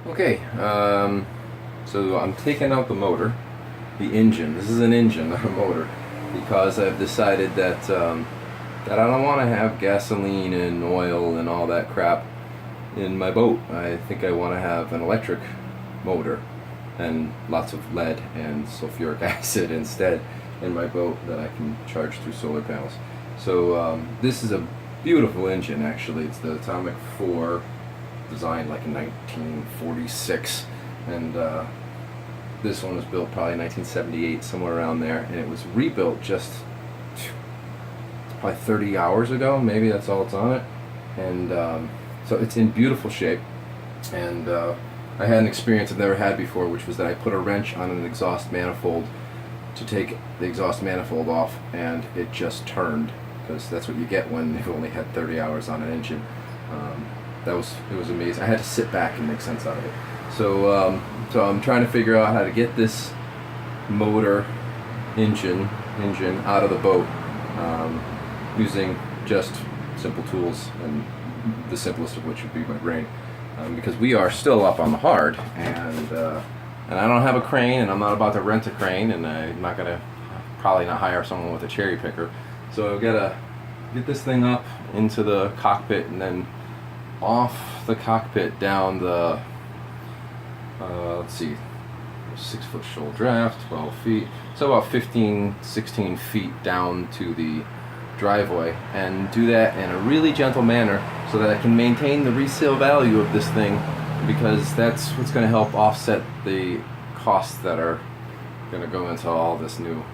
Okay, so I'm taking out the motor, the engine. This is an engine, not a motor, because I've decided that I don't want to have gasoline and oil and all that crap in my boat. I think I want to have an electric motor and lots of lead and sulfuric acid instead in my boat that I can charge through solar panels. So this is a beautiful engine, actually. It's the Atomic 4, designed like in 1946, and this one was built probably 1978, somewhere around there, and it was rebuilt just probably 30 hours ago, maybe. That's all it's on it. And so it's in beautiful shape, and I had an experience I've never had before, which was that I put a wrench on an exhaust manifold to take the exhaust manifold off, and it just turned, because that's what you get when you've only had 30 hours on an engine. It was amazing. I had to sit back and make sense out of it. So I'm trying to figure out how to get this motor engine out of the boat using just simple tools, and the simplest of which would be my brain, because we are still up on the hard, and I don't have a crane, and I'm not about to rent a crane, and I'm not gonna probably not hire someone with a cherry picker. So I've got to get this thing up into the cockpit, and then off the cockpit down the let's see, 6-foot shoal draft, 12 feet, so about 16 feet down to the driveway, and do that in a really gentle manner so that I can maintain the resale value of this thing, because that's what's going to help offset the costs that are going to go into all this new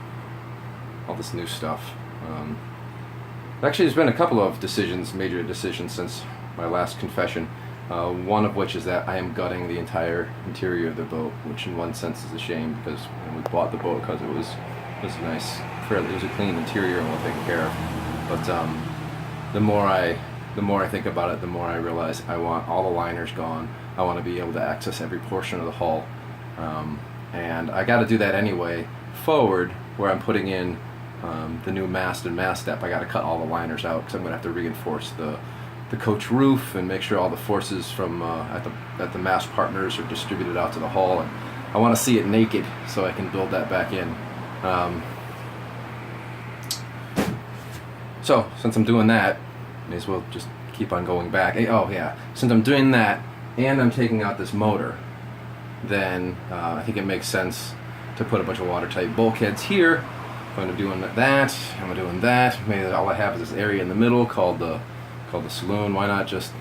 stuff. Actually, there's been a couple of major decisions since my last confession. One of which is that I am gutting the entire interior of the boat, which in one sense is a shame, because we bought the boat because it was nice, it was a clean interior and well taken care of. But the more I think about it, the more I realize I want all the liners gone. I want to be able to access every portion of the hull, and I got to do that anyway. Forward, where I'm putting in the new mast and mast step, I got to cut all the liners out, because I'm going to have to reinforce the coach roof and make sure all the forces from at the mast partners are distributed out to the hull, and I want to see it naked so I can build that back in. So since I'm doing that, may as well just keep on going back. Oh yeah, since I'm doing that and I'm taking out this motor, then I think it makes sense to put a bunch of watertight bulkheads here. If I'm doing that, maybe all I have is this area in the middle called the saloon. Why not just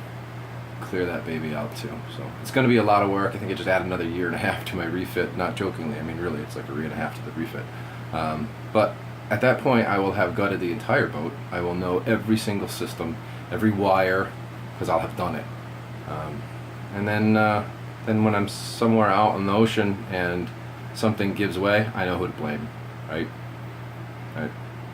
clear that baby out too? So it's going to be a lot of work. I think it just add another 1.5 years to my refit. Not jokingly, I mean really, it's like 1.5 years to the refit. But at that point, I will have gutted the entire boat. I will know every single system, every wire, because I'll have done it. And then when I'm somewhere out in the ocean and something gives way, I know who to blame, right?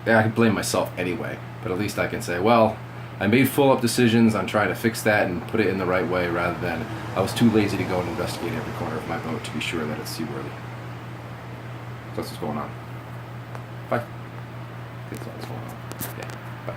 Yeah, I can blame myself anyway, but at least I can say, well, I made full-up decisions on trying to fix that and put it in the right way, rather than I was too lazy to go and investigate every corner of my boat to be sure that it's seaworthy. So that's what's going on. Bye. That's what's going on. Yeah, bye.